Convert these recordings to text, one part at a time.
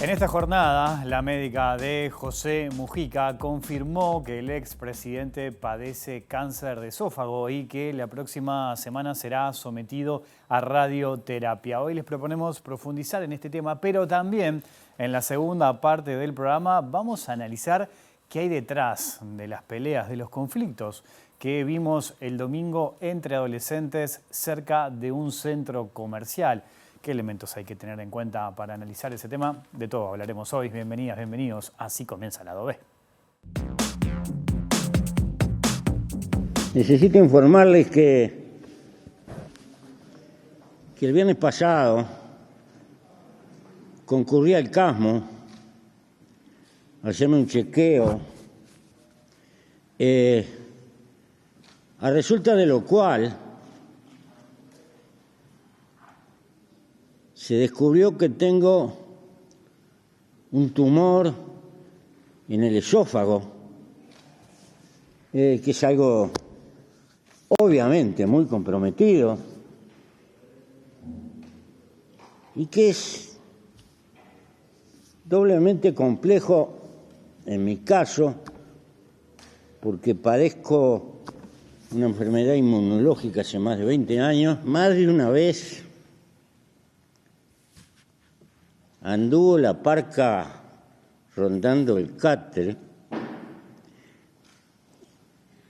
En esta jornada, la médica de José Mujica confirmó que el expresidente padece cáncer de esófago y que la próxima semana será sometido a radioterapia. Hoy les proponemos profundizar en este tema, pero también en la segunda parte del programa vamos a analizar qué hay detrás de las peleas, de los conflictos que vimos el domingo entre adolescentes cerca de un centro comercial. ¿Qué elementos hay que tener en cuenta para analizar ese tema? De todo hablaremos hoy. Bienvenidas, bienvenidos. Así comienza Lado B. Necesito informarles que el viernes pasado concurrí al CASMO a hacerme un chequeo, a resulta de lo cual se descubrió que tengo un tumor en el esófago, que es algo obviamente muy comprometido y que es doblemente complejo en mi caso porque padezco una enfermedad inmunológica hace más de 20 años. Más de una vez anduvo la parca rondando el cáter,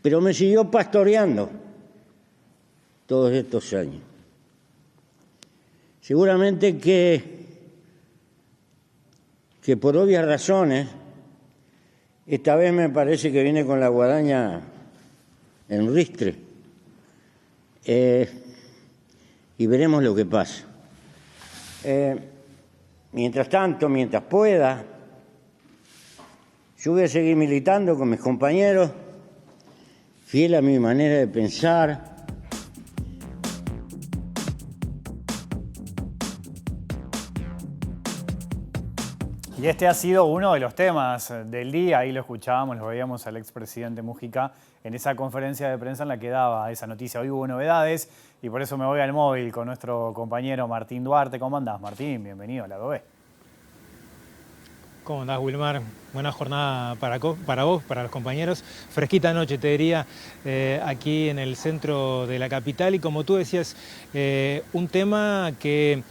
pero me siguió pastoreando todos estos años. Seguramente que por obvias razones, esta vez me parece que viene con la guadaña en ristre, y veremos lo que pasa. Mientras tanto, mientras pueda, yo voy a seguir militando con mis compañeros, fiel a mi manera de pensar. Y este ha sido uno de los temas del día. Ahí lo escuchábamos, lo veíamos al expresidente Mujica en esa conferencia de prensa en la que daba esa noticia. Hoy hubo novedades y por eso me voy al móvil con nuestro compañero Martín Duarte. ¿Cómo andás, Martín? Bienvenido a Lado B. ¿Cómo andás, Wilmar? Buena jornada para vos, para los compañeros. Fresquita noche, te diría, aquí en el centro de la capital. Y como tú decías, un tema que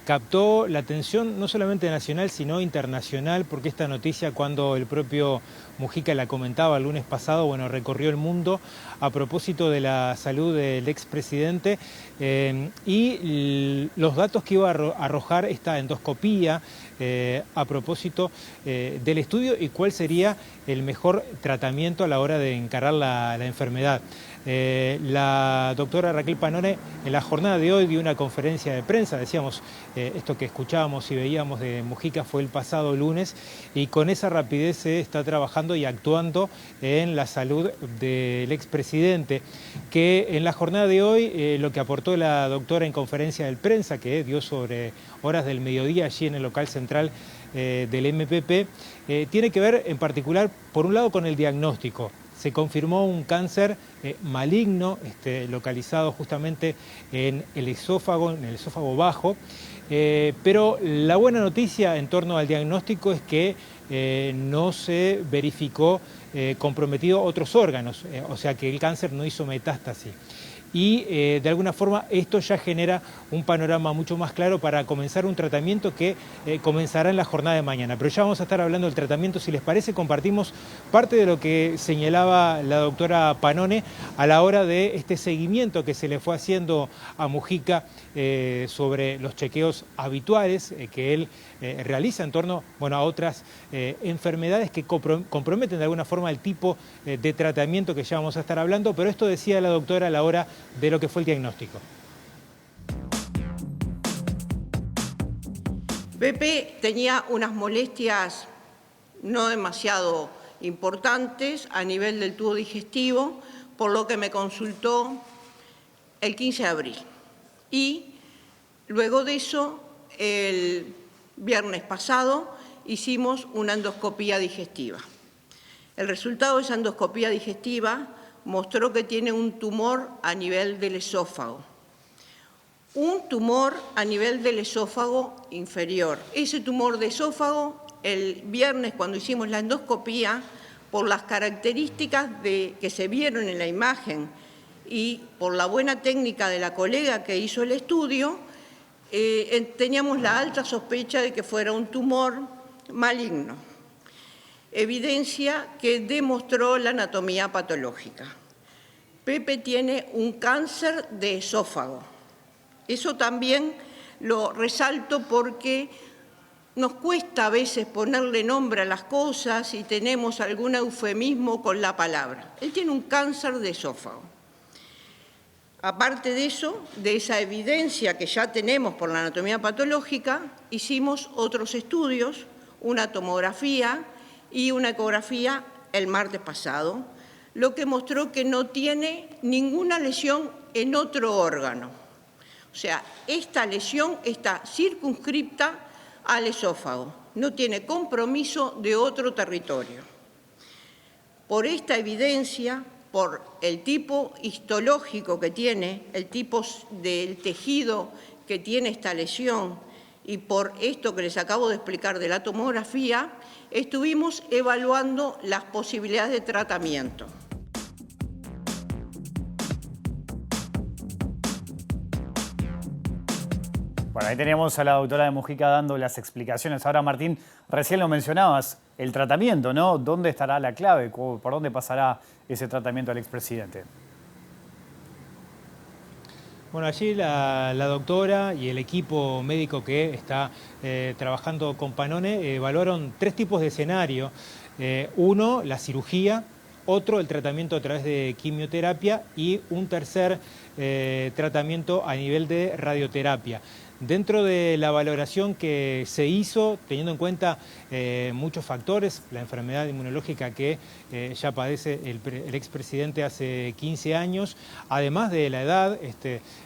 captó la atención no solamente nacional, sino internacional, porque esta noticia, cuando el propio Mujica la comentaba el lunes pasado, bueno, recorrió el mundo a propósito de la salud del expresidente y los datos que iba a arrojar esta endoscopía a propósito del estudio y cuál sería el mejor tratamiento a la hora de encarar la enfermedad. La doctora Raquel Panone en la jornada de hoy dio una conferencia de prensa, decíamos, esto que escuchábamos y veíamos de Mujica fue el pasado lunes, y con esa rapidez se está trabajando y actuando en la salud del expresidente, que en la jornada de hoy lo que aportó la doctora en conferencia de prensa que dio sobre horas del mediodía allí en el local central del MPP, tiene que ver en particular, por un lado, con el diagnóstico. Se confirmó un cáncer maligno localizado justamente en el esófago bajo, pero la buena noticia en torno al diagnóstico es que no se verificó comprometido otros órganos, o sea que el cáncer no hizo metástasis. Y de alguna forma esto ya genera un panorama mucho más claro para comenzar un tratamiento que comenzará en la jornada de mañana. Pero ya vamos a estar hablando del tratamiento. Si les parece, compartimos parte de lo que señalaba la doctora Panone a la hora de este seguimiento que se le fue haciendo a Mujica sobre los chequeos habituales que él realiza en torno, bueno, a otras enfermedades que comprometen de alguna forma el tipo de tratamiento que ya vamos a estar hablando. Pero esto decía la doctora a la hora de lo que fue el diagnóstico. Pepe tenía unas molestias no demasiado importantes a nivel del tubo digestivo, por lo que me consultó el 15 de abril. Y luego de eso, el viernes pasado, hicimos una endoscopía digestiva. El resultado de esa endoscopía digestiva mostró que tiene un tumor a nivel del esófago. un tumor a nivel del esófago inferior. Ese tumor de esófago, el viernes cuando hicimos la endoscopía, por las características que se vieron en la imagen y por la buena técnica de la colega que hizo el estudio, teníamos la alta sospecha de que fuera un tumor maligno. Evidencia que demostró la anatomía patológica. Pepe tiene un cáncer de esófago. Eso también lo resalto porque nos cuesta a veces ponerle nombre a las cosas y tenemos algún eufemismo con la palabra. Él tiene un cáncer de esófago. Aparte de eso, de esa evidencia que ya tenemos por la anatomía patológica, hicimos otros estudios, una tomografía y una ecografía el martes pasado, lo que mostró que no tiene ninguna lesión en otro órgano. O sea, esta lesión está circunscripta al esófago, no tiene compromiso de otro territorio. Por esta evidencia, por el tipo histológico que tiene, el tipo del tejido que tiene esta lesión y por esto que les acabo de explicar de la tomografía, estuvimos evaluando las posibilidades de tratamiento. Bueno, ahí teníamos a la doctora de Mujica dando las explicaciones. Ahora, Martín, recién lo mencionabas, el tratamiento, ¿no? ¿Dónde estará la clave? ¿Por dónde pasará ese tratamiento al expresidente? Bueno, allí la doctora y el equipo médico que está trabajando con Pannone evaluaron 3 tipos de escenario. Uno, la cirugía; otro, el tratamiento a través de quimioterapia; y un tercer tratamiento a nivel de radioterapia. Dentro de la valoración que se hizo, teniendo en cuenta muchos factores, la enfermedad inmunológica que ya padece el expresidente hace 15 años, además de la edad,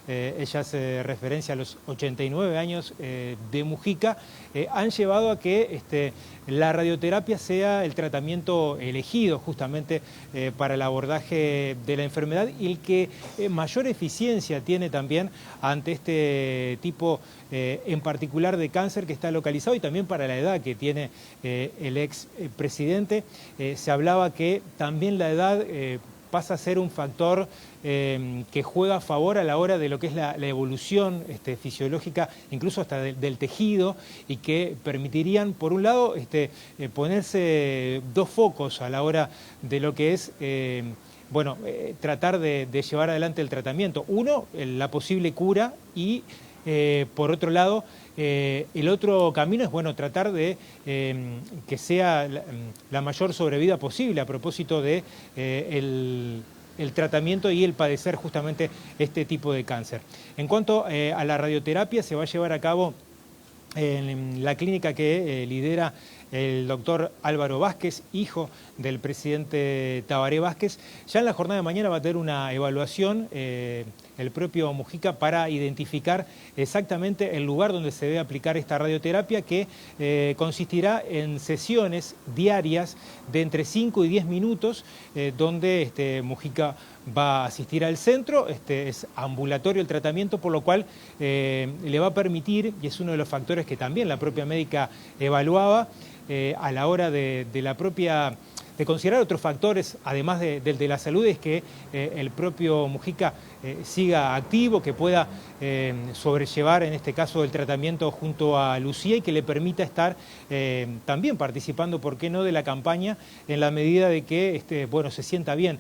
ella hace referencia a los 89 años de Mujica, han llevado a que la radioterapia sea el tratamiento elegido justamente para el abordaje de la enfermedad y el que mayor eficiencia tiene también ante este tipo en particular de cáncer que está localizado, y también para la edad que tiene el expresidente. Se hablaba que también la edad pasa a ser un factor que juega a favor a la hora de lo que es la evolución fisiológica, incluso hasta del tejido, y que permitirían, por un lado, ponerse 2 focos a la hora de lo que es tratar de llevar adelante el tratamiento. Uno, la posible cura, y por otro lado, el otro camino es tratar de que sea la mayor sobrevida posible a propósito de el tratamiento y el padecer justamente este tipo de cáncer. En cuanto a la radioterapia, se va a llevar a cabo en la clínica que lidera el doctor Álvaro Vázquez, hijo del presidente Tabaré Vázquez. Ya en la jornada de mañana va a tener una evaluación el propio Mujica para identificar exactamente el lugar donde se debe aplicar esta radioterapia, que consistirá en sesiones diarias de entre 5 y 10 minutos, donde Mujica va a asistir al centro. Es ambulatorio el tratamiento, por lo cual le va a permitir, y es uno de los factores que también la propia médica evaluaba, a la hora de considerar otros factores, además de la salud, es que el propio Mujica siga activo, que pueda sobrellevar en este caso el tratamiento junto a Lucía, y que le permita estar también participando, ¿por qué no?, de la campaña, en la medida de que se sienta bien.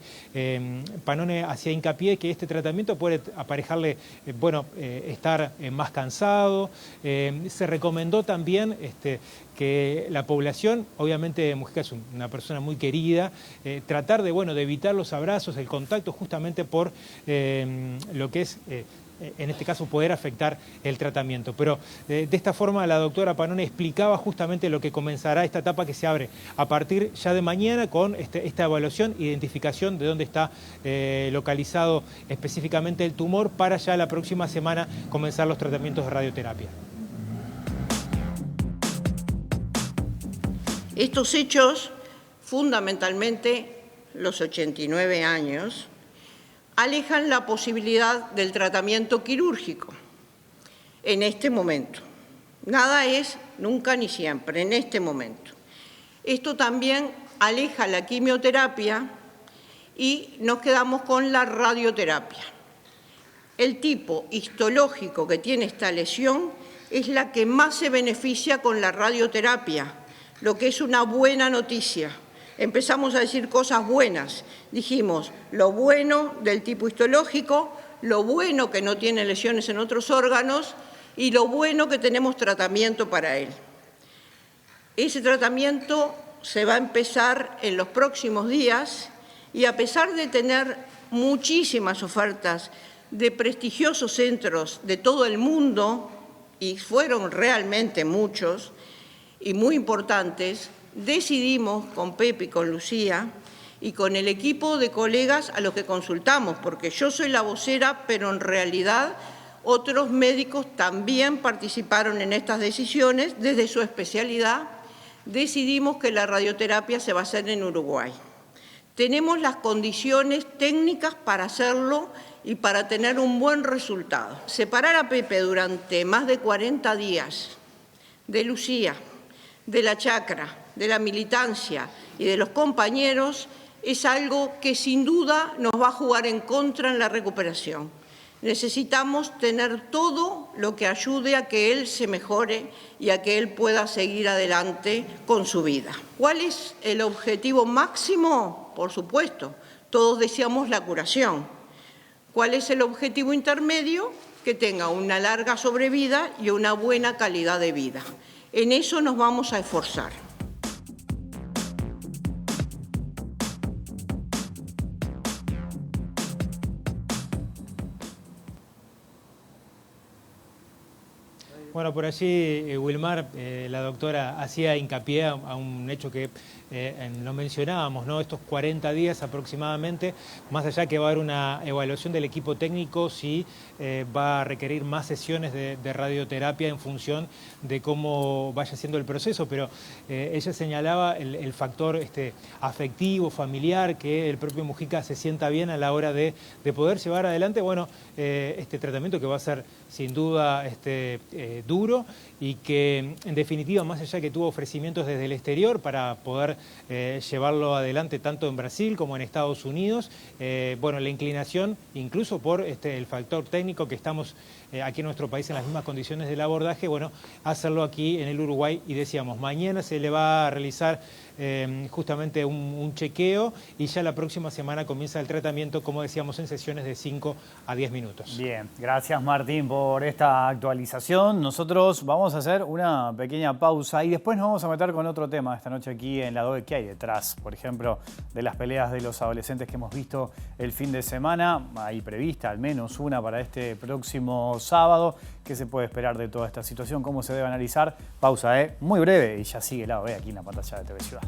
Pannone hacía hincapié que este tratamiento puede aparejarle estar más cansado. Se recomendó también que la población, obviamente Mujica es una persona muy querida, tratar de evitar los abrazos, el contacto, justamente por lo que es, en este caso, poder afectar el tratamiento. Pero de esta forma la doctora Pannone explicaba justamente lo que comenzará esta etapa que se abre a partir ya de mañana, con esta evaluación, identificación de dónde está localizado específicamente el tumor, para ya la próxima semana comenzar los tratamientos de radioterapia. Estos hechos, fundamentalmente los 89 años, alejan la posibilidad del tratamiento quirúrgico. en este momento. Nada es nunca ni siempre, en este momento. Esto también aleja la quimioterapia y nos quedamos con la radioterapia. El tipo histológico que tiene esta lesión es la que más se beneficia con la radioterapia, lo que es una buena noticia. Empezamos a decir cosas buenas. Dijimos lo bueno del tipo histológico, lo bueno que no tiene lesiones en otros órganos y lo bueno que tenemos tratamiento para él. Ese tratamiento se va a empezar en los próximos días y a pesar de tener muchísimas ofertas de prestigiosos centros de todo el mundo, y fueron realmente muchos y muy importantes, decidimos con Pepe y con Lucía y con el equipo de colegas a los que consultamos, porque yo soy la vocera, pero en realidad otros médicos también participaron en estas decisiones desde su especialidad. Decidimos que la radioterapia se va a hacer en Uruguay. Tenemos las condiciones técnicas para hacerlo y para tener un buen resultado. Separar a Pepe durante más de 40 días de Lucía, de la chacra, de la militancia y de los compañeros es algo que sin duda nos va a jugar en contra en la recuperación. Necesitamos tener todo lo que ayude a que él se mejore y a que él pueda seguir adelante con su vida. ¿Cuál es el objetivo máximo? Por supuesto, todos deseamos la curación. ¿Cuál es el objetivo intermedio? Que tenga una larga sobrevida y una buena calidad de vida. En eso nos vamos a esforzar. Bueno, por allí, Wilmar, la doctora hacía hincapié a un hecho que lo mencionábamos, ¿no? Estos 40 días aproximadamente, más allá que va a haber una evaluación del equipo técnico, sí va a requerir más sesiones de radioterapia en función de cómo vaya siendo el proceso, pero ella señalaba el factor afectivo, familiar, que el propio Mujica se sienta bien a la hora de poder llevar adelante, bueno, este tratamiento que va a ser sin duda duro y que en definitiva, más allá que tuvo ofrecimientos desde el exterior para poder llevarlo adelante tanto en Brasil como en Estados Unidos, bueno, la inclinación incluso por el factor técnico que estamos aquí en nuestro país en las mismas condiciones del abordaje, bueno, hacerlo aquí en el Uruguay y decíamos, mañana se le va a realizar justamente un chequeo y ya la próxima semana comienza el tratamiento, como decíamos, en sesiones de 5 a 10 minutos. Bien, gracias Martín por esta actualización. Nosotros vamos a hacer una pequeña pausa y después nos vamos a meter con otro tema esta noche aquí en La Doble. ¿Qué hay detrás, por ejemplo, de las peleas de los adolescentes que hemos visto el fin de semana? Hay prevista al menos una para este próximo sábado. ¿Qué se puede esperar de toda esta situación? ¿Cómo se debe analizar? Pausa, muy breve y ya sigue La Doble aquí en la pantalla de TV Ciudad.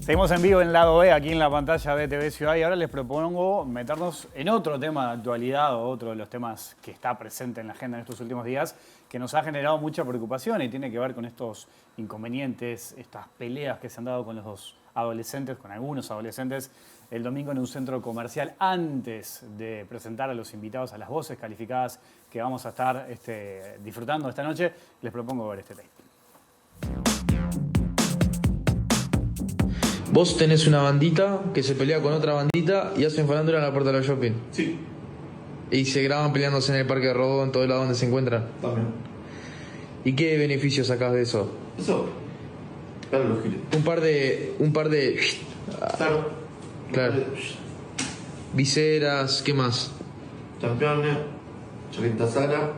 Seguimos en vivo en Lado B, aquí en la pantalla de TV Ciudad, y ahora les propongo meternos en otro tema de actualidad, o otro de los temas que está presente en la agenda en estos últimos días, que nos ha generado mucha preocupación y tiene que ver con estos inconvenientes, estas peleas que se han dado con los adolescentes, con algunos adolescentes, el domingo en un centro comercial. Antes de presentar a los invitados, a las voces calificadas que vamos a estar disfrutando esta noche, les propongo ver este tape. Vos tenés una bandita que se pelea con otra bandita y hacen farándula en la puerta de los shopping. Sí. Y se graban peleándose en el Parque de Rodó, en todo lado donde se encuentran. También. ¿Y qué beneficios sacás de eso? Eso. Claro, los giles. Un par de... Claro. Claro. Viseras, ¿qué más? Campeones, chaqueta sala.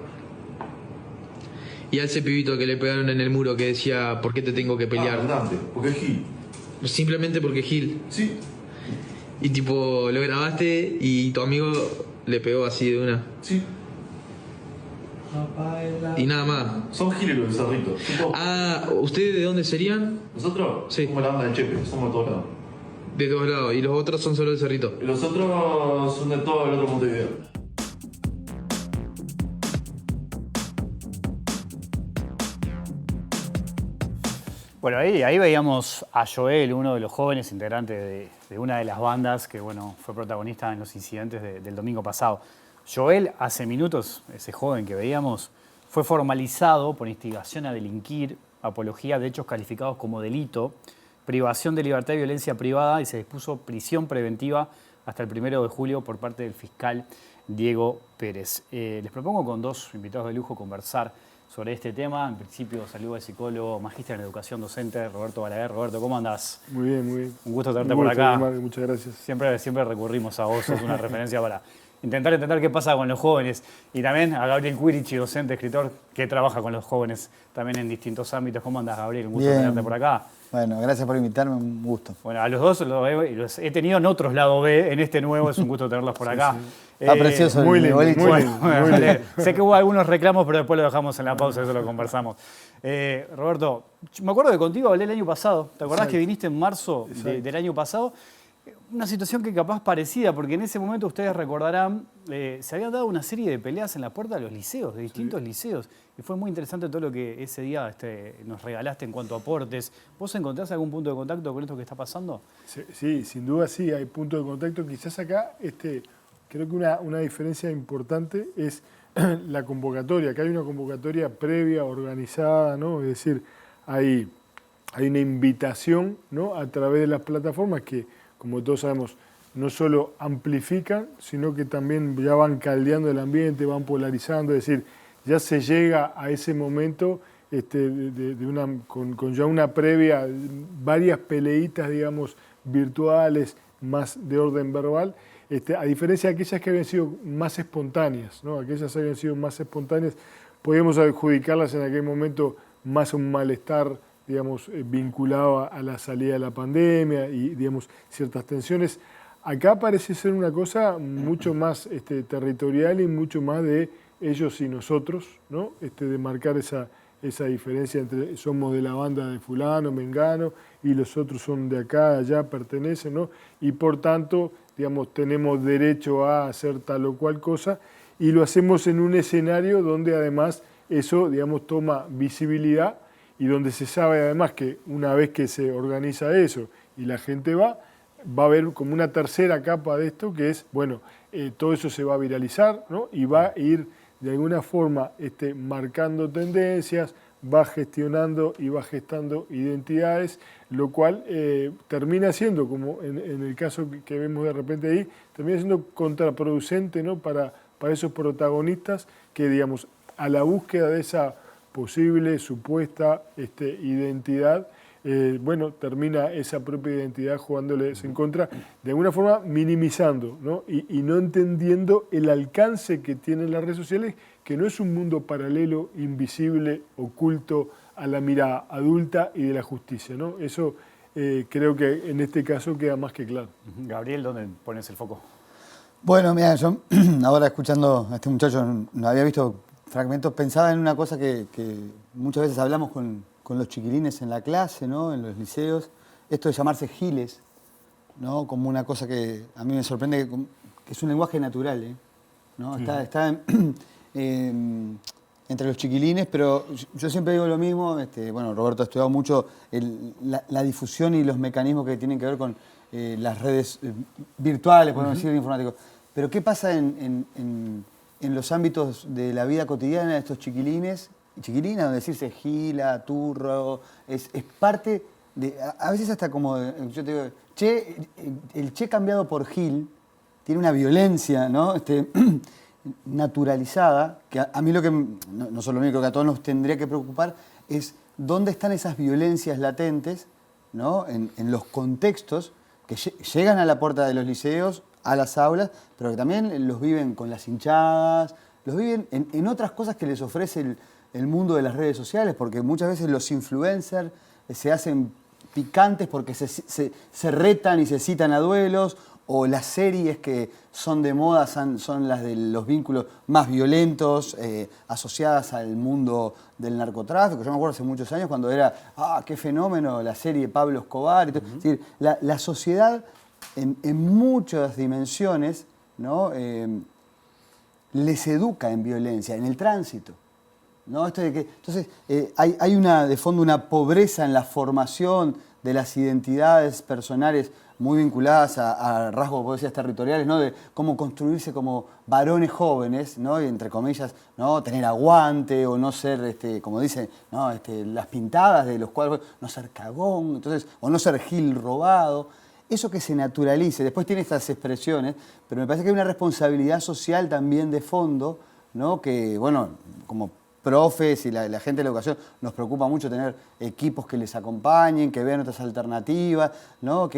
Y a ese pibito que le pegaron en el muro que decía, ¿por qué te tengo que pelear? Andante, porque es gil. Simplemente porque Gil. Sí. Y tipo, lo grabaste y tu amigo le pegó así de una. Sí. Y nada más. Son giles los bizarritos. Ah, ¿ustedes de dónde serían? Nosotros Sí. somos la banda del Chepe, somos de todos lados. De todos lados. Y los otros son solo del Cerrito. Y los otros son de todo el otro Montevideo. Bueno, ahí veíamos a Joel, uno de los jóvenes integrantes de una de las bandas que bueno, fue protagonista en los incidentes del domingo pasado. Joel, hace minutos, ese joven que veíamos, fue formalizado por instigación a delinquir, apología de hechos calificados como delito, privación de libertad y violencia privada, y se dispuso prisión preventiva hasta el 1 de julio por parte del fiscal Diego Pérez. Les propongo con dos invitados de lujo conversar sobre este tema. En principio, saludo al psicólogo, magíster en educación docente, Roberto Balaguer. Roberto, ¿cómo andás? Muy bien, muy bien. Un gusto tenerte por acá. Mario, muchas gracias. Siempre recurrimos a vos, sos una referencia para intentar entender qué pasa con los jóvenes. Y también a Gabriel Quirici, docente, escritor, que trabaja con los jóvenes también en distintos ámbitos. ¿Cómo andás, Gabriel? Un gusto tenerte por acá. Bueno, gracias por invitarme, un gusto. Bueno, a los dos los he tenido en otros lados B, en este nuevo es un gusto tenerlos por acá. Sí. Está precioso. Muy lindo, muy lindo. Sé que hubo algunos reclamos, pero después lo dejamos en la pausa, eso lo conversamos. Roberto, me acuerdo que contigo hablé el año pasado. ¿Te acordás que viniste en marzo del año pasado? Una situación que capaz parecida, porque en ese momento ustedes recordarán, se habían dado una serie de peleas en la puerta de los liceos, de distintos liceos. Y fue muy interesante todo lo que ese día nos regalaste en cuanto a aportes. ¿Vos encontrás algún punto de contacto con esto que está pasando? Sí, sin duda sí, hay puntos de contacto. Quizás acá creo que una diferencia importante es la convocatoria. Acá hay una convocatoria previa, organizada, ¿no? Es decir, hay una invitación, ¿no? A través de las plataformas que, como todos sabemos, no solo amplifican, sino que también ya van caldeando el ambiente, van polarizando, es decir, ya se llega a ese momento con ya una previa, varias peleitas, digamos, virtuales, más de orden verbal, a diferencia de aquellas que habían sido más espontáneas, ¿no? Aquellas que habían sido más espontáneas, podíamos adjudicarlas en aquel momento más a un malestar, digamos, vinculado a la salida de la pandemia y, digamos, ciertas tensiones. Acá parece ser una cosa mucho más territorial y mucho más de ellos y nosotros, ¿no? De marcar esa diferencia entre somos de la banda de fulano, mengano, y los otros son de acá, allá, pertenecen, ¿no? Y por tanto, digamos, tenemos derecho a hacer tal o cual cosa, y lo hacemos en un escenario donde además eso, digamos, toma visibilidad y donde se sabe además que una vez que se organiza eso y la gente va a haber como una tercera capa de esto que es, bueno, todo eso se va a viralizar, ¿no? Y va a ir de alguna forma marcando tendencias, va gestionando y va gestando identidades, lo cual termina siendo, como en el caso que vemos de repente ahí, termina siendo contraproducente, ¿no? para esos protagonistas que, digamos, a la búsqueda de esa posible, supuesta identidad, bueno, termina esa propia identidad jugándoles en contra, de alguna forma minimizando, ¿no? Y no entendiendo el alcance que tienen las redes sociales, que no es un mundo paralelo, invisible, oculto a la mirada adulta y de la justicia, ¿no? Eso creo que en este caso queda más que claro. Gabriel, ¿dónde pones el foco? Bueno, mira, yo ahora escuchando a este muchacho, no había visto fragmentos, pensaba en una cosa que muchas veces hablamos con los chiquilines en la clase, ¿no? En los liceos, esto de llamarse giles, ¿no? Como una cosa que a mí me sorprende, que es un lenguaje natural, ¿no? Está entre los chiquilines, pero yo siempre digo lo mismo, bueno, Roberto ha estudiado mucho la difusión y los mecanismos que tienen que ver con las redes virtuales, podemos decir, informáticos. Pero ¿qué pasa en los ámbitos de la vida cotidiana de estos chiquilines y chiquilinas, donde decirse gila, turro, es parte de, a veces hasta como, yo te digo, el che cambiado por gil tiene una violencia, ¿no? Naturalizada, que a mí lo que, no solo a mí, creo que a todos nos tendría que preocupar, es dónde están esas violencias latentes, ¿no? En los contextos que llegan a la puerta de los liceos, a las aulas, pero que también los viven con las hinchadas, los viven en otras cosas que les ofrece el mundo de las redes sociales, porque muchas veces los influencers se hacen picantes porque se retan y se citan a duelos, o las series que son de moda son las de los vínculos más violentos, asociadas al mundo del narcotráfico. Yo me acuerdo hace muchos años cuando era, qué fenómeno, la serie Pablo Escobar. Es decir, la sociedad en muchas dimensiones, ¿no? Les educa en violencia, en el tránsito, ¿no? Esto de que, entonces, hay de fondo una pobreza en la formación de las identidades personales muy vinculadas a rasgos, vos decías, territoriales, ¿no? De cómo construirse como varones jóvenes, ¿no? Y entre comillas, ¿no? Tener aguante o no ser, como dicen, ¿no? Las pintadas de los cuadros, no ser cagón, entonces, o no ser gil robado. Eso que se naturalice, después tiene estas expresiones, pero me parece que hay una responsabilidad social también de fondo, ¿no? Que, bueno, como profes y la gente de la educación nos preocupa mucho tener equipos que les acompañen, que vean otras alternativas, ¿no?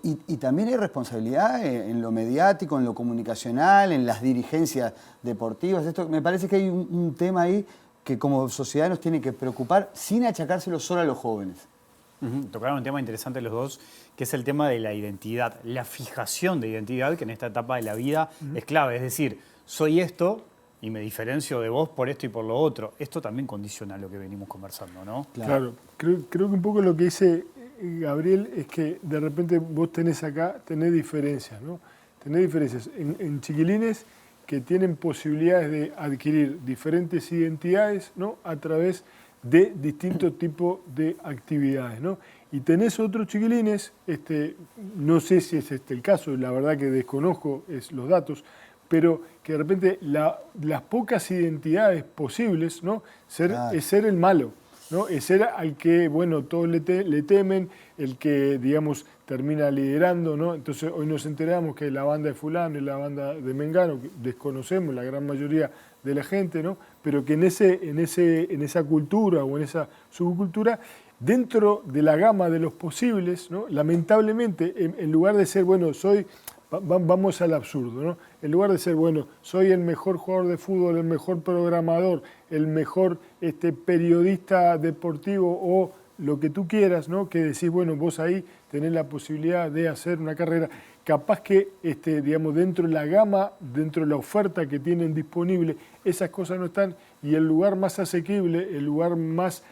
Y también hay responsabilidad en lo mediático, en lo comunicacional, en las dirigencias deportivas. Esto, me parece que hay un tema ahí que como sociedad nos tiene que preocupar sin achacárselo solo a los jóvenes. Tocaron un tema interesante los dos, que es el tema de la identidad, la fijación de identidad, que en esta etapa de la vida es clave. Es decir, soy esto y me diferencio de vos por esto y por lo otro. Esto también condiciona lo que venimos conversando, ¿no? Claro. Creo que un poco lo que dice Gabriel es que de repente vos tenés diferencias, ¿no? Tenés diferencias en chiquilines que tienen posibilidades de adquirir diferentes identidades, ¿no? A través de distintos tipos de actividades, ¿no? Y tenés otros chiquilines, no sé si es el caso, la verdad que desconozco los datos, pero que de repente las pocas identidades posibles, ¿no? Es ser el malo, ¿no? Es ser al que, bueno, todos le temen, el que, digamos, termina liderando, ¿no? Entonces hoy nos enteramos que la banda de fulano y la banda de mengano, que desconocemos la gran mayoría de la gente, ¿no? Pero que en esa cultura o en esa subcultura, dentro de la gama de los posibles, ¿no? Lamentablemente, en lugar de ser, bueno, vamos al absurdo, ¿no? En lugar de ser, bueno, soy el mejor jugador de fútbol, el mejor programador, el mejor periodista deportivo o lo que tú quieras, ¿no? Que decís, bueno, vos ahí tenés la posibilidad de hacer una carrera. Capaz que, digamos, dentro de la gama, dentro de la oferta que tienen disponible, esas cosas no están, y el lugar más asequible, el lugar más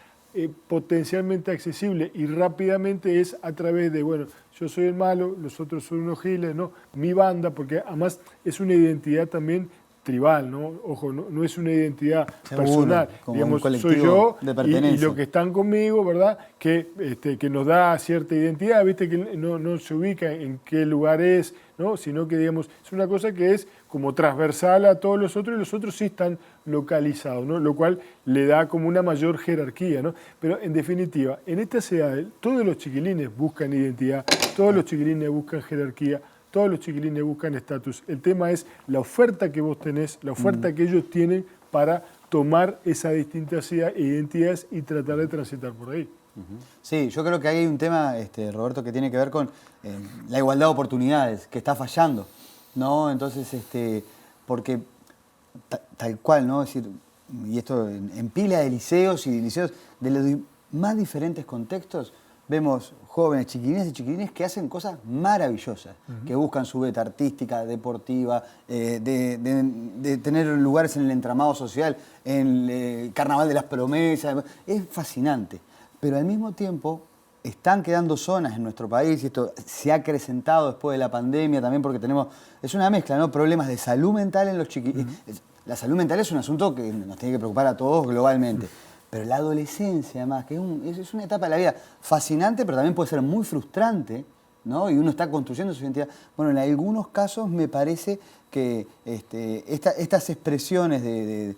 potencialmente accesible y rápidamente es a través de, bueno, yo soy el malo, los otros son unos giles, ¿no? Mi banda, porque además es una identidad también tribal, ¿no? Ojo, no es una identidad personal, digamos, soy yo y los que están conmigo, ¿verdad? Que nos da cierta identidad, ¿viste? Que no se ubica en qué lugar es, ¿no? Sino que, digamos, es una cosa que es como transversal a todos los otros y los otros sí están localizados, ¿no? Lo cual le da como una mayor jerarquía, ¿no? Pero en definitiva, en estas edades, todos los chiquilines buscan identidad, todos los chiquilines buscan jerarquía, todos los chiquilines buscan estatus. El tema es la oferta que vos tenés, la oferta que ellos tienen para tomar esas distintas identidades y tratar de transitar por ahí. Sí, yo creo que hay un tema, Roberto, que tiene que ver con la igualdad de oportunidades, que está fallando, ¿no? Entonces, porque tal cual, ¿no? Es decir, y esto en pila de liceos y liceos de los más diferentes contextos, vemos jóvenes, chiquilines y chiquilines que hacen cosas maravillosas, que buscan su beta artística, deportiva, de tener lugares en el entramado social, en el Carnaval de las Promesas. Es fascinante. Pero al mismo tiempo están quedando zonas en nuestro país, y esto se ha acrecentado después de la pandemia también porque es una mezcla, ¿no? Problemas de salud mental en los chiquilines. La salud mental es un asunto que nos tiene que preocupar a todos globalmente. Pero la adolescencia, además, que es una etapa de la vida fascinante, pero también puede ser muy frustrante, ¿no? Y uno está construyendo su identidad. Bueno, en algunos casos me parece que estas expresiones de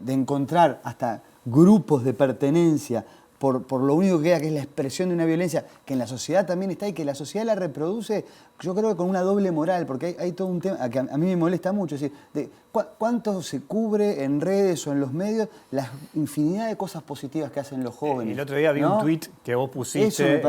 encontrar hasta grupos de pertenencia por lo único que queda, que es la expresión de una violencia que en la sociedad también está y que la sociedad la reproduce, yo creo que con una doble moral, porque hay todo un tema que a mí me molesta mucho, es decir, de cuánto se cubre en redes o en los medios la infinidad de cosas positivas que hacen los jóvenes. El otro día vi un tuit que vos pusiste,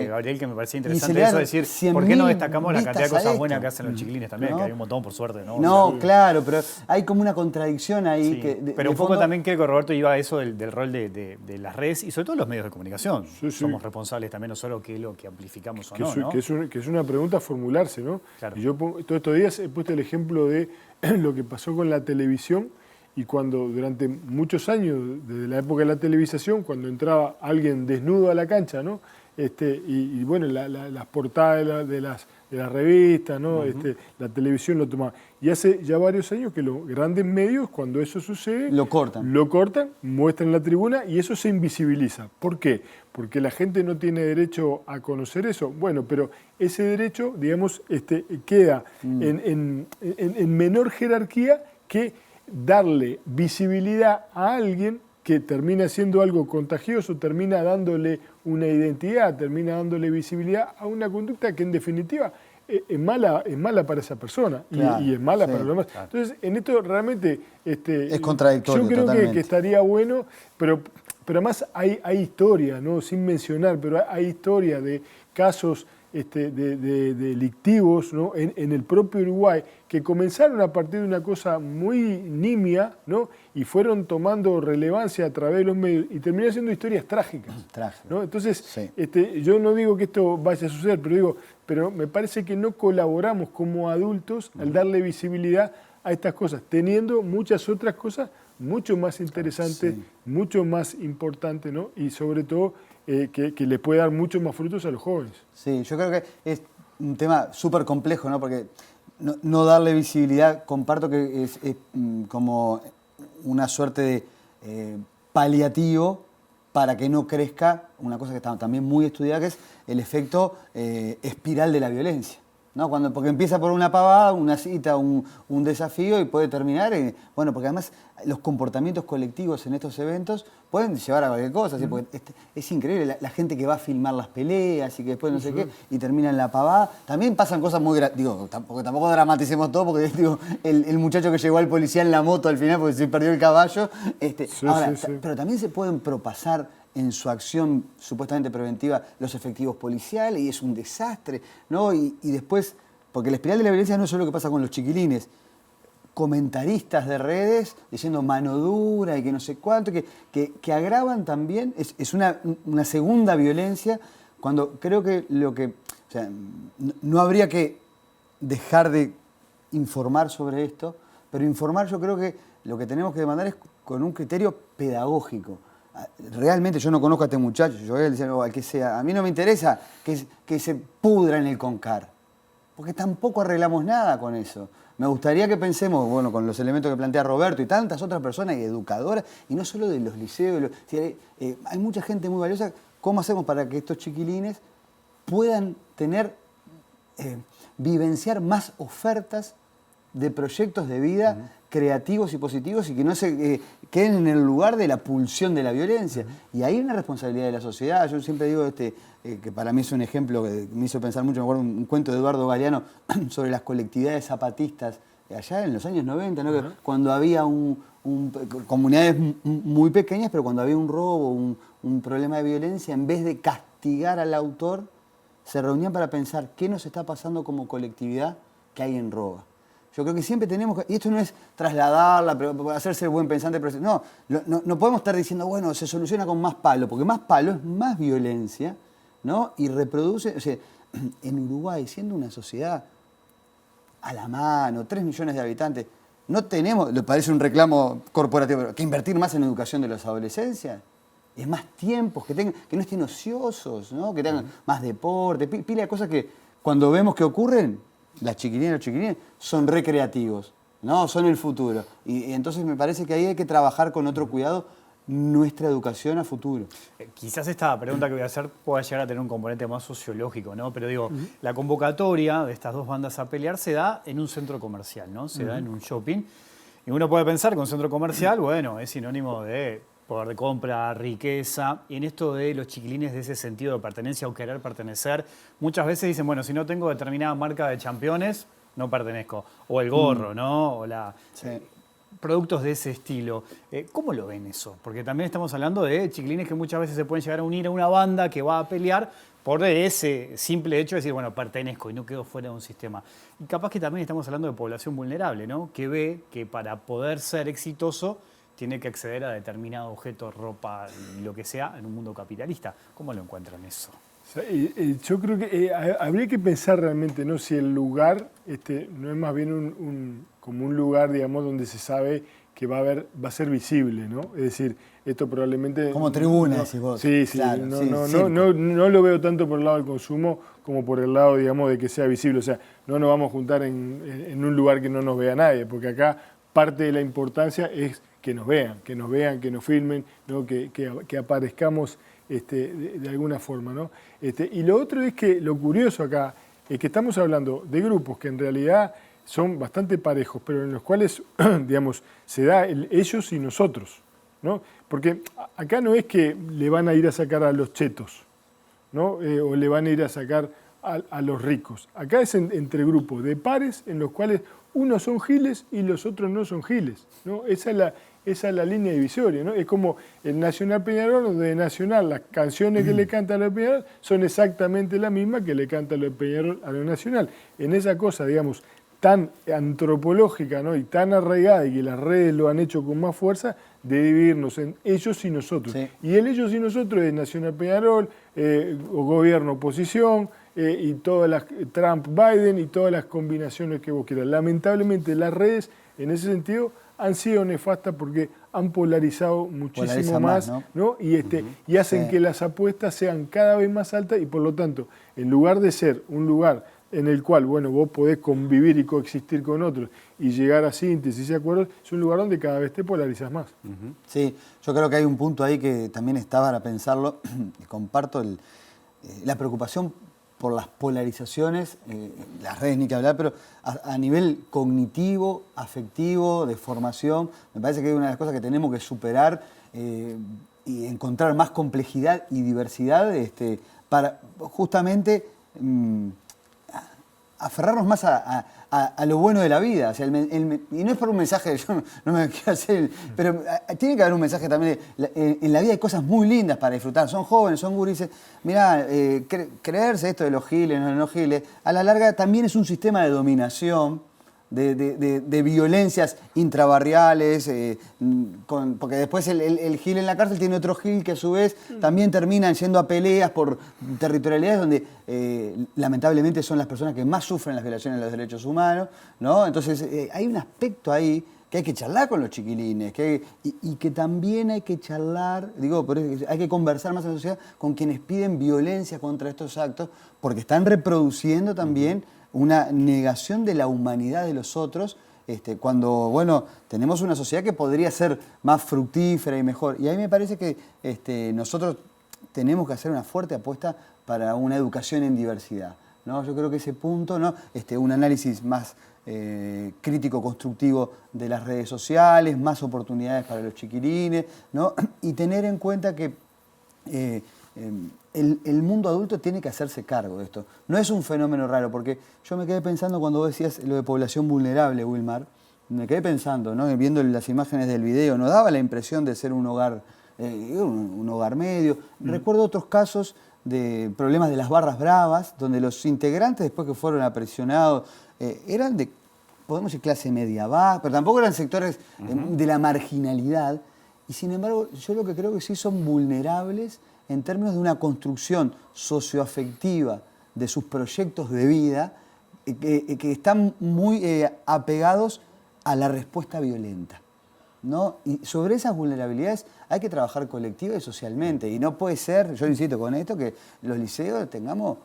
Gabriel, que me parecía interesante eso, es decir, ¿por qué no destacamos la cantidad de cosas buenas que hacen los chiquilines también? ¿No? Que hay un montón, por suerte, ¿no? No, claro, pero hay como una contradicción ahí. Sí, pero un poco también creo que Roberto iba a eso del rol de las redes y sobre todo los medios de comunicación. Sí. Somos responsables también no solo que lo que amplificamos o no, ¿no? Que es una pregunta a formularse, ¿no? Claro. Y yo todos estos días he puesto el ejemplo de lo que pasó con la televisión y cuando durante muchos años, desde la época de la televisación, cuando entraba alguien desnudo a la cancha, ¿no? y bueno, las portadas de las revistas, ¿no? La televisión lo tomaba. Y hace ya varios años que los grandes medios, cuando eso sucede, lo cortan, muestran la tribuna y eso se invisibiliza. ¿Por qué? Porque la gente no tiene derecho a conocer eso. Bueno, pero ese derecho, digamos, queda en menor jerarquía que darle visibilidad a alguien que termina siendo algo contagioso, termina dándole una identidad, termina dándole visibilidad a una conducta que en definitiva es mala para esa persona, claro, y es mala para los demás. Claro. Entonces, en esto realmente es contradictorio. Yo creo totalmente. que estaría bueno, pero además hay historia, ¿no? Sin mencionar, pero hay historia de casos delictivos, ¿no? en el propio Uruguay, que comenzaron a partir de una cosa muy nimia, ¿no? Y fueron tomando relevancia a través de los medios y terminaron siendo historias trágicas. ¿No? Entonces, sí, yo no digo que esto vaya a suceder, pero me parece que no colaboramos como adultos al darle visibilidad a estas cosas, teniendo muchas otras cosas mucho más interesantes, sí, mucho más importantes, ¿no? Y sobre todo que le puede dar muchos más frutos a los jóvenes. Sí, yo creo que es un tema súper complejo, ¿no? Porque no darle visibilidad, comparto que es como una suerte de paliativo para que no crezca una cosa que está también muy estudiada, que es el efecto espiral de la violencia, ¿no? Porque empieza por una pavada, una cita, un desafío y puede terminar bueno, porque además los comportamientos colectivos en estos eventos pueden llevar a cualquier cosa, ¿sí? Porque es increíble la gente que va a filmar las peleas y que después no sé qué y termina en la pavada. También pasan cosas muy tampoco dramaticemos todo, porque el muchacho que llegó al policía en la moto al final porque se perdió el caballo. Pero también se pueden propasar en su acción supuestamente preventiva los efectivos policiales y es un desastre, ¿no? Y después, porque la espiral de la violencia no es solo lo que pasa con los chiquilines, comentaristas de redes diciendo mano dura y que no sé cuánto, que agravan también, es una segunda violencia, cuando creo que o sea, no habría que dejar de informar sobre esto, pero informar yo creo que lo que tenemos que demandar es con un criterio pedagógico. Realmente yo no conozco a este muchacho, yo voy a decir al que sea, a mí no me interesa que se pudra en el CONCAR, porque tampoco arreglamos nada con eso. Me gustaría que pensemos, bueno, con los elementos que plantea Roberto y tantas otras personas y educadoras, y no solo de los liceos, hay mucha gente muy valiosa. ¿Cómo hacemos para que estos chiquilines puedan vivenciar más ofertas de proyectos de vida creativos y positivos y que no se queden en el lugar de la pulsión de la violencia? Y ahí hay una responsabilidad de la sociedad. Yo siempre digo que para mí es un ejemplo que me hizo pensar mucho. Me acuerdo un cuento de Eduardo Galeano sobre las colectividades zapatistas allá en los años 90, ¿no? Cuando había comunidades muy pequeñas, pero cuando había un robo, un problema de violencia, en vez de castigar al autor, se reunían para pensar qué nos está pasando como colectividad que hay en Roba. Yo creo que siempre tenemos que, y esto no es trasladarla, pero hacerse el buen pensante, pero no podemos estar diciendo, bueno, se soluciona con más palo, porque más palo es más violencia, ¿no? Y reproduce, o sea, en Uruguay, siendo una sociedad a la mano, 3 millones de habitantes, no tenemos, le parece un reclamo corporativo, pero que invertir más en educación de los adolescencias, es más tiempos, que no estén ociosos, ¿no? Que tengan más deporte, pila de cosas que cuando vemos que ocurren, las chiquilinas y los chiquilines son recreativos, ¿no? Son el futuro. Y entonces me parece que ahí hay que trabajar con otro cuidado nuestra educación a futuro. Quizás esta pregunta que voy a hacer pueda llegar a tener un componente más sociológico, ¿no? Pero digo, la convocatoria de estas dos bandas a pelear se da en un centro comercial, ¿no? Se da en un shopping. Y uno puede pensar que un centro comercial, bueno, es sinónimo de poder de compra, riqueza. Y en esto de los chiquilines, de ese sentido de pertenencia o querer pertenecer, muchas veces dicen, bueno, si no tengo determinada marca de championes, no pertenezco. O el gorro, ¿no? O productos de ese estilo. ¿Cómo lo ven eso? Porque también estamos hablando de chiquilines que muchas veces se pueden llegar a unir a una banda que va a pelear por ese simple hecho de decir, bueno, pertenezco y no quedo fuera de un sistema. Y capaz que también estamos hablando de población vulnerable, ¿no? Que ve que para poder ser exitoso tiene que acceder a determinado objeto, ropa, lo que sea, en un mundo capitalista. ¿Cómo lo encuentran eso? Yo creo que habría que pensar realmente, ¿no? Si el lugar no es más bien como un lugar, digamos, donde se sabe que va a ser visible, ¿no? Es decir, esto probablemente... Como tribuna, decís vos. Sí, sí, claro, no lo veo tanto por el lado del consumo como por el lado, digamos, de que sea visible. O sea, no nos vamos a juntar en un lugar que no nos vea nadie, porque acá parte de la importancia es que nos vean, que nos filmen, ¿no? que aparezcamos de alguna forma, ¿no? Y lo otro es que lo curioso acá es que estamos hablando de grupos que en realidad son bastante parejos, pero en los cuales, digamos, se da ellos y nosotros, ¿no? Porque acá no es que le van a ir a sacar a los chetos, ¿no? O le van a ir a sacar a los ricos. Acá es entre grupos de pares en los cuales unos son giles y los otros no son giles, ¿no? Esa es la línea divisoria, ¿no? Es como el Nacional Peñarol, donde Nacional, las canciones que le canta a lo Peñarol son exactamente las mismas que le canta a lo Peñarol a lo Nacional. En esa cosa, digamos, tan antropológica, ¿no? Y tan arraigada, y que las redes lo han hecho con más fuerza, de dividirnos en ellos y nosotros. Sí. Y el ellos y nosotros es Nacional Peñarol, o gobierno oposición, y todas las Trump-Biden y todas las combinaciones que vos quieras. Lamentablemente las redes, en ese sentido, han sido nefastas porque han polarizado muchísimo más, ¿no? Y hacen que las apuestas sean cada vez más altas y por lo tanto, en lugar de ser un lugar en el cual, bueno, vos podés convivir y coexistir con otros y llegar a síntesis y acuerdos, es un lugar donde cada vez te polarizas más. Sí, yo creo que hay un punto ahí que también está para pensarlo, y comparto la preocupación por las polarizaciones, las redes ni que hablar, pero a nivel cognitivo, afectivo, de formación, me parece que es una de las cosas que tenemos que superar y encontrar más complejidad y diversidad para justamente aferrarnos más a lo bueno de la vida. O sea, y no es por un mensaje, yo no me quiero hacer, pero tiene que haber un mensaje también. En la vida hay cosas muy lindas para disfrutar. Son jóvenes, son gurises. Mirá, creerse esto de los giles, no giles, a la larga también es un sistema de dominación, de violencias intrabarriales, porque después el gil en la cárcel tiene otro gil que a su vez también terminan yendo a peleas por territorialidades donde lamentablemente son las personas que más sufren las violaciones de los derechos humanos, ¿no? Entonces hay un aspecto ahí que hay que charlar con los chiquilines, y que también hay que charlar, hay que conversar más en la sociedad con quienes piden violencia contra estos actos, porque están reproduciendo también una negación de la humanidad de los otros, cuando, bueno, tenemos una sociedad que podría ser más fructífera y mejor. Y ahí me parece que nosotros tenemos que hacer una fuerte apuesta para una educación en diversidad, ¿no? Yo creo que ese punto, ¿no? Un análisis más crítico, constructivo de las redes sociales, más oportunidades para los chiquilines, ¿no? Y tener en cuenta que el mundo adulto tiene que hacerse cargo de esto. No es un fenómeno raro, porque yo me quedé pensando cuando vos decías lo de población vulnerable, Wilmar, me quedé pensando, ¿no? Viendo las imágenes del video, nos daba la impresión de ser un hogar medio. Recuerdo otros casos de problemas de las barras bravas, donde los integrantes, después que fueron aprisionados, eran de, podemos decir, clase media baja, pero tampoco eran sectores de la marginalidad. Y sin embargo, yo lo que creo que sí son vulnerables en términos de una construcción socioafectiva de sus proyectos de vida, que están muy apegados a la respuesta violenta, ¿no? Y sobre esas vulnerabilidades hay que trabajar colectiva y socialmente. Y no puede ser, yo insisto con esto, que los liceos tengamos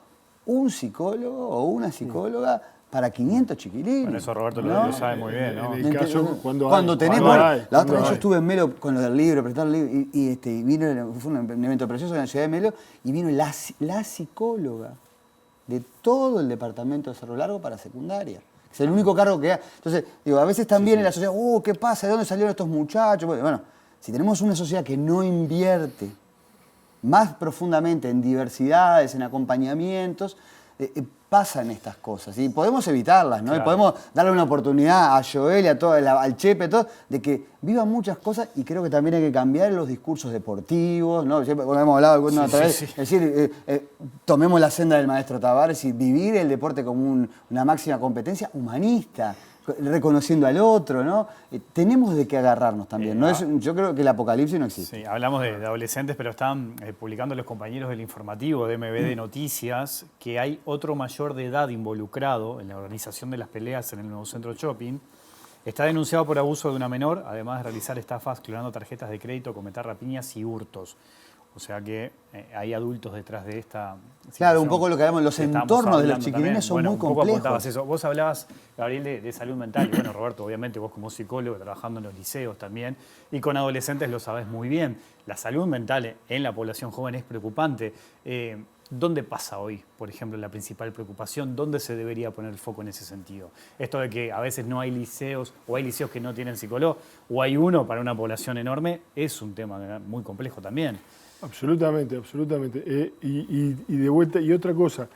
un psicólogo o una psicóloga para 500 chiquilines. Bueno, eso Roberto lo sabe muy bien, ¿no? En el caso, cuando tenemos... La otra vez yo hay. estuve en Melo con lo del libro, prestar el libro, y vino, fue un evento precioso en la ciudad de Melo, y vino la psicóloga de todo el departamento de Cerro Largo para secundaria. Es el único cargo que hay. Entonces, a veces también en la sociedad, ¿qué pasa? ¿De dónde salieron estos muchachos? Bueno, si tenemos una sociedad que no invierte más profundamente en diversidades, en acompañamientos, pasan estas cosas y podemos evitarlas, ¿no? Claro. Y podemos darle una oportunidad a Joel y a todo, al Chepe, todo, de que vivan muchas cosas, y creo que también hay que cambiar los discursos deportivos, ¿no? Siempre hemos hablado alguna otra vez, es decir, tomemos la senda del maestro Tavares y vivir el deporte como una máxima competencia humanista, reconociendo al otro, ¿no? Tenemos de qué agarrarnos también. Yo creo que el apocalipsis no existe. Sí, hablamos de adolescentes, pero están publicando los compañeros del informativo de MB de Noticias que hay otro mayor de edad involucrado en la organización de las peleas en el nuevo centro shopping. Está denunciado por abuso de una menor, además de realizar estafas clonando tarjetas de crédito, cometer rapiñas y hurtos. O sea que hay adultos detrás de esta situación. Claro, un poco lo que hablamos, los entornos de los chiquilines son muy complejos. Eso. Vos hablabas, Gabriel, de salud mental. Y bueno, Roberto, obviamente vos como psicólogo, trabajando en los liceos también, y con adolescentes lo sabés muy bien. La salud mental en la población joven es preocupante. ¿Dónde pasa hoy, por ejemplo, la principal preocupación? ¿Dónde se debería poner el foco en ese sentido? Esto de que a veces no hay liceos, o hay liceos que no tienen psicólogo, o hay uno para una población enorme, es un tema muy complejo también. Absolutamente, absolutamente. Y de vuelta, y otra cosa,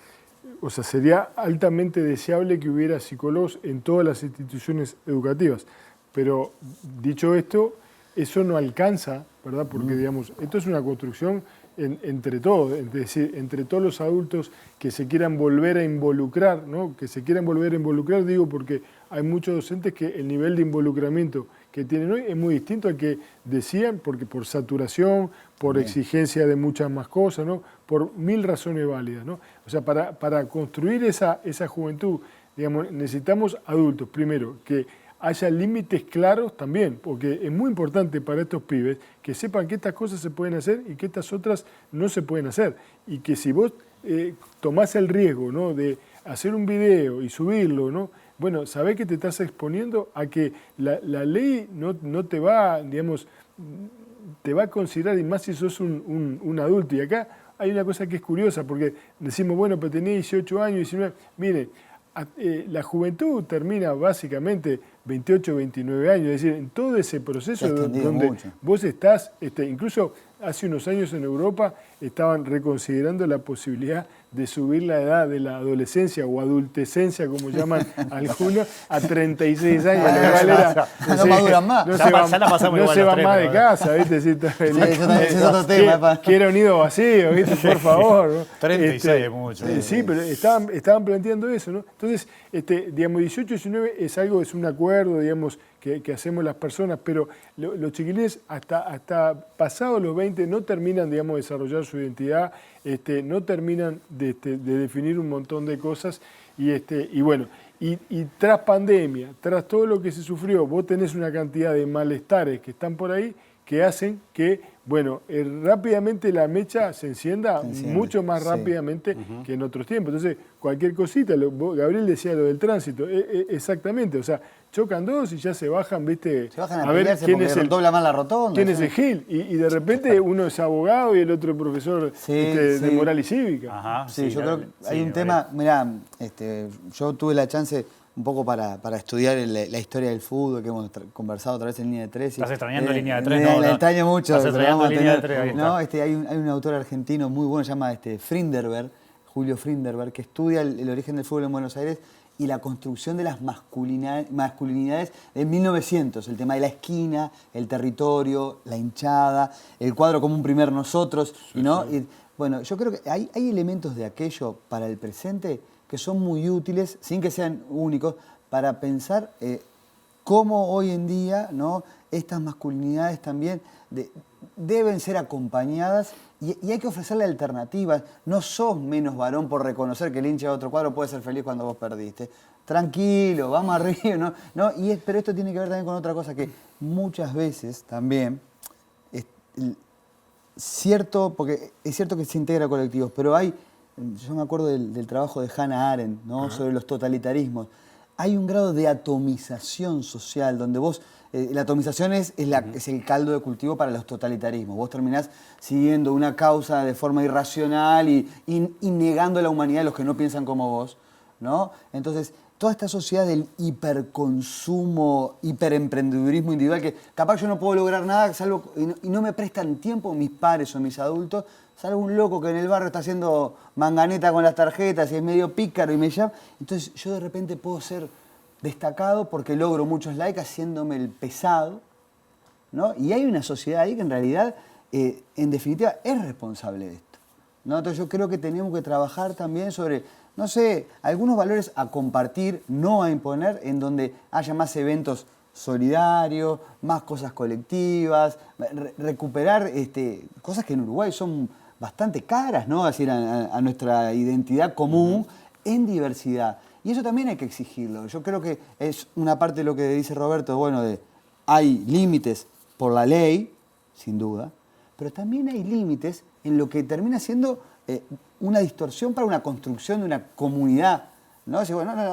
o sea, sería altamente deseable que hubiera psicólogos en todas las instituciones educativas. Pero dicho esto, eso no alcanza, ¿verdad? Porque, digamos, esto es una construcción entre todos, es decir, entre todos los adultos que se quieran volver a involucrar, ¿no? Que se quieran volver a involucrar, digo, porque hay muchos docentes que el nivel de involucramiento que tienen hoy es muy distinto al que decían, porque por saturación, por exigencia de muchas más cosas, ¿no? Por 1000 razones válidas, ¿no? O sea, para construir esa juventud, digamos, necesitamos adultos, primero, que haya límites claros también, porque es muy importante para estos pibes que sepan que estas cosas se pueden hacer y que estas otras no se pueden hacer. Y que si vos tomás el riesgo, ¿no? De hacer un video y subirlo, ¿no? Bueno, sabés que te estás exponiendo a que la ley no te va, digamos, te va a considerar, y más si sos un adulto. Y acá hay una cosa que es curiosa, porque decimos, bueno, pero tenés 18 años, 19, mire, la juventud termina básicamente 28, 29 años, es decir, en todo ese proceso donde vos estás, incluso hace unos años en Europa estaban reconsiderando la posibilidad de subir la edad de la adolescencia o adultescencia, como llaman algunos, a 36 años. No maduran más. No se van más de casa, ¿viste? Es otro tema. Quiero un nido vacío, ¿viste? Por favor, ¿no? 36 es mucho. Sí, pero estaban planteando eso, ¿no? Entonces, digamos, 18, 19 es algo, es un acuerdo, digamos, que hacemos las personas, pero los chiquilines hasta pasados los 20 no terminan, digamos, de desarrollar su identidad, no terminan de definir un montón de cosas y bueno, y tras pandemia, tras todo lo que se sufrió, vos tenés una cantidad de malestares que están por ahí que hacen que, bueno, rápidamente la mecha se encienda mucho más rápidamente que en otros tiempos. Entonces, cualquier cosita, Gabriel decía lo del tránsito, exactamente, o sea, chocan dos y ya se bajan, ¿viste? Se bajan a ver quién es dobla más la rotonda. ¿Quién es el Gil? Y de repente uno es abogado y el otro profesor de moral y cívica. Ajá, yo creo que hay un tema, mirá, yo tuve la chance un poco para estudiar la historia del fútbol que hemos conversado otra vez en Línea de 3. ¿Estás extrañando Línea de 3? La extraño mucho. ¿Estás extrañando Línea de 3? Ahí no, hay un autor argentino muy bueno, se llama Frinderberg, Julio Frinderberg, que estudia el origen del fútbol en Buenos Aires y la construcción de las masculinidades de 1900, el tema de la esquina, el territorio, la hinchada, el cuadro como un primer nosotros, ¿no? Y, bueno, yo creo que hay elementos de aquello para el presente que son muy útiles, sin que sean únicos, para pensar cómo hoy en día, ¿no? Estas masculinidades también deben ser acompañadas y hay que ofrecerle alternativas. No sos menos varón por reconocer que el hincha de otro cuadro puede ser feliz cuando vos perdiste. Tranquilo, vamos arriba, ¿no? Pero esto tiene que ver también con otra cosa que muchas veces también porque es cierto que se integra a colectivos, pero yo me acuerdo del trabajo de Hannah Arendt, ¿no? Sobre los totalitarismos. Hay un grado de atomización social donde vos, la atomización es el caldo de cultivo para los totalitarismos. Vos terminás siguiendo una causa de forma irracional y negando la humanidad de los que no piensan como vos, ¿no? Entonces, toda esta sociedad del hiperconsumo, hiperemprendedurismo individual, que capaz yo no puedo lograr nada y no me prestan tiempo mis pares o mis adultos, salvo un loco que en el barrio está haciendo manganeta con las tarjetas y es medio pícaro y me llama. Entonces yo de repente puedo ser destacado porque logro muchos likes haciéndome el pesado, ¿no? Y hay una sociedad ahí que en realidad, en definitiva, es responsable de esto, ¿no? Entonces yo creo que tenemos que trabajar también sobre, no sé, algunos valores a compartir, no a imponer, en donde haya más eventos solidarios, más cosas colectivas, recuperar cosas que en Uruguay son bastante caras, ¿no? Es decir, a nuestra identidad común en diversidad. Y eso también hay que exigirlo. Yo creo que es una parte de lo que dice Roberto, bueno, hay límites por la ley, sin duda, pero también hay límites en lo que termina siendo una distorsión para una construcción de una comunidad. ¿No?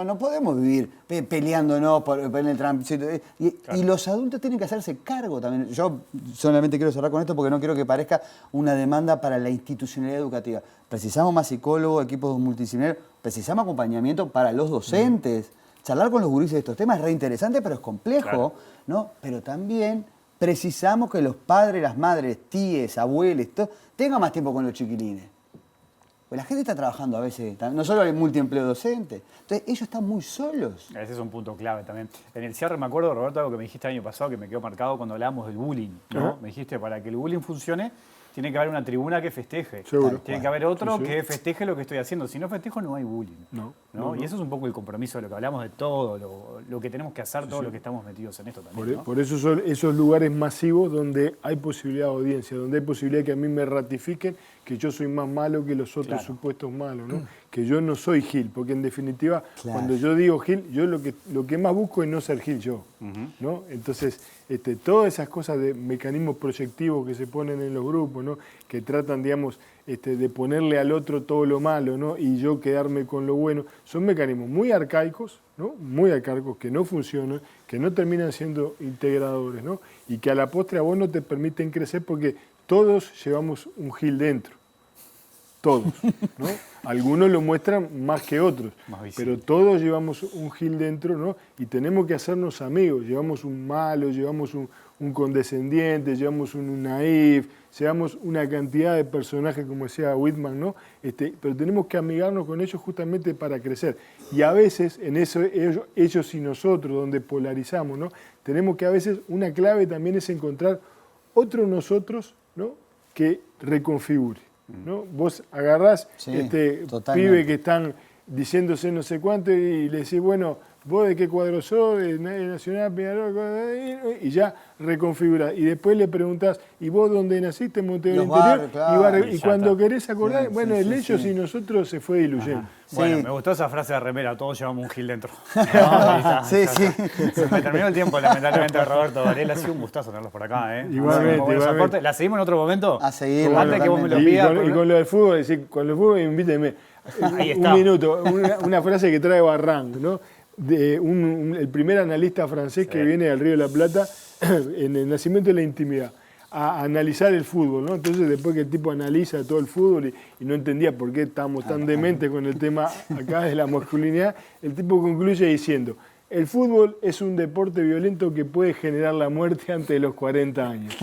No podemos vivir peleándonos por el tránsito. Y los adultos tienen que hacerse cargo también. Yo solamente quiero cerrar con esto porque no quiero que parezca una demanda para la institucionalidad educativa. Precisamos más psicólogos, equipos multidisciplinarios, precisamos acompañamiento para los docentes. Charlar con los gurises de estos temas es re interesante, pero es complejo, ¿no? Pero también precisamos que los padres, las madres, tíes, abuelos, tengan más tiempo con los chiquilines. Pues la gente está trabajando a veces, no solo hay multiempleo docente, entonces ellos están muy solos. Ese es un punto clave también. En el cierre me acuerdo, Roberto, algo que me dijiste el año pasado que me quedó marcado cuando hablábamos del bullying, ¿no? Me dijiste, para que el bullying funcione, tiene que haber una tribuna que festeje. Seguro. Tiene que haber otro que festeje lo que estoy haciendo. Si no festejo, no hay bullying. No. Y eso es un poco el compromiso de lo que hablamos de todo, lo que tenemos que hacer, todo lo que estamos metidos en esto también. Por eso son esos lugares masivos donde hay posibilidad de audiencia, donde hay posibilidad que a mí me ratifiquen que yo soy más malo que los otros supuestos malos, ¿no? Que yo no soy Gil, porque en definitiva, cuando yo digo Gil, yo lo que más busco es no ser Gil yo, ¿no? Entonces, todas esas cosas de mecanismos proyectivos que se ponen en los grupos, ¿no? Que tratan, digamos, de ponerle al otro todo lo malo, ¿no? Y yo quedarme con lo bueno, son mecanismos muy arcaicos, ¿no? Muy arcaicos, que no funcionan, que no terminan siendo integradores, ¿no? Y que a la postre a vos no te permiten crecer porque todos llevamos un Gil dentro. Todos, ¿no? Algunos lo muestran más que otros, pero todos llevamos un Gil dentro, ¿no? Y tenemos que hacernos amigos. Llevamos un malo, llevamos un condescendiente, llevamos un naif, llevamos una cantidad de personajes, como decía Whitman, ¿no? Pero tenemos que amigarnos con ellos justamente para crecer. Y a veces, en eso, ellos y nosotros, donde polarizamos, ¿no? Tenemos que a veces, una clave también es encontrar otro nosotros, ¿no? Que reconfigure. ¿No? Vos agarrás pibe que están diciéndose no sé cuánto y le decís, bueno, vos de qué cuadro sos, de Nacional, Peñarol, y ya reconfigurás. Y después le preguntás, ¿y vos dónde naciste? Montevideo Interior. Y cuando querés acordar, el ellos y nosotros se fue diluyendo. Bueno, me gustó esa frase de remera, todos llevamos un Gil dentro. Se me terminó el tiempo, lamentablemente, Roberto Varela. Ha sido un gustazo tenerlos por acá. Igualmente. ¿La seguimos en otro momento? A seguir. Antes que vos me lo pidas. Y con lo del fútbol, con el fútbol, invíteme. Un minuto, una frase que trae Barranc, ¿no? El primer analista francés que viene al Río de la Plata en el nacimiento de la intimidad a analizar el fútbol, ¿no? Entonces después que el tipo analiza todo el fútbol y no entendía por qué estábamos tan dementes con el tema acá de la masculinidad, el tipo concluye diciendo: el fútbol es un deporte violento que puede generar la muerte antes de los 40 años.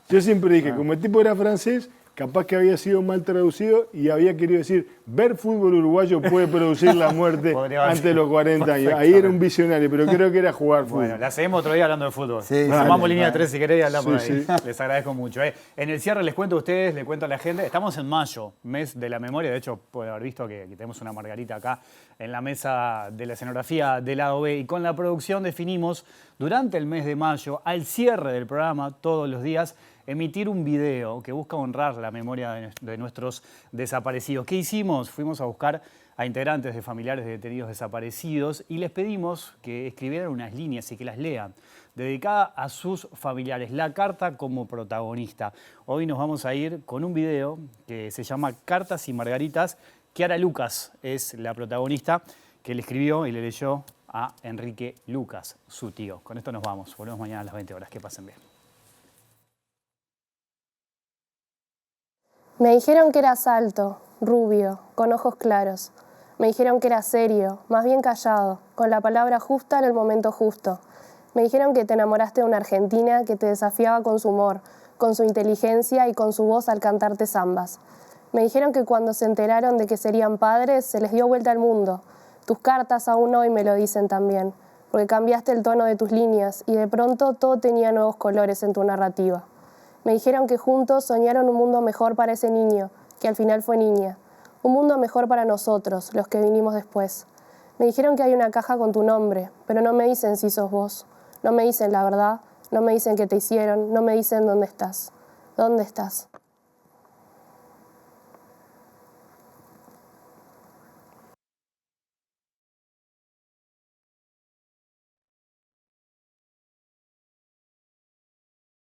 Yo siempre dije, como el tipo era francés, capaz que había sido mal traducido y había querido decir, ver fútbol uruguayo puede producir la muerte antes de los 40 años. Ahí era un visionario, pero creo que era jugar fútbol. Bueno, la seguimos otro día hablando de fútbol. Vamos línea 3 si querés y hablamos ahí. Les agradezco mucho. En el cierre les cuento a ustedes, les cuento a la gente. Estamos en mayo, mes de la memoria. De hecho, pueden haber visto que tenemos una margarita acá en la mesa de la escenografía del lado B. Y con la producción definimos, durante el mes de mayo, al cierre del programa, todos los días, emitir un video que busca honrar la memoria de nuestros desaparecidos. ¿Qué hicimos? Fuimos a buscar a integrantes de familiares de detenidos desaparecidos y les pedimos que escribieran unas líneas y que las lean, dedicada a sus familiares, la carta como protagonista. Hoy nos vamos a ir con un video que se llama Cartas y Margaritas. Kiara Lucas es la protagonista que le escribió y le leyó a Enrique Lucas, su tío. Con esto nos vamos. Volvemos mañana a las 20 horas. Que pasen bien. Me dijeron que eras alto, rubio, con ojos claros. Me dijeron que eras serio, más bien callado, con la palabra justa en el momento justo. Me dijeron que te enamoraste de una argentina que te desafiaba con su humor, con su inteligencia y con su voz al cantarte zambas. Me dijeron que cuando se enteraron de que serían padres, se les dio vuelta al mundo. Tus cartas aún hoy me lo dicen también, porque cambiaste el tono de tus líneas y de pronto todo tenía nuevos colores en tu narrativa. Me dijeron que juntos soñaron un mundo mejor para ese niño, que al final fue niña. Un mundo mejor para nosotros, los que vinimos después. Me dijeron que hay una caja con tu nombre, pero no me dicen si sos vos. No me dicen la verdad, no me dicen qué te hicieron, no me dicen dónde estás. ¿Dónde estás?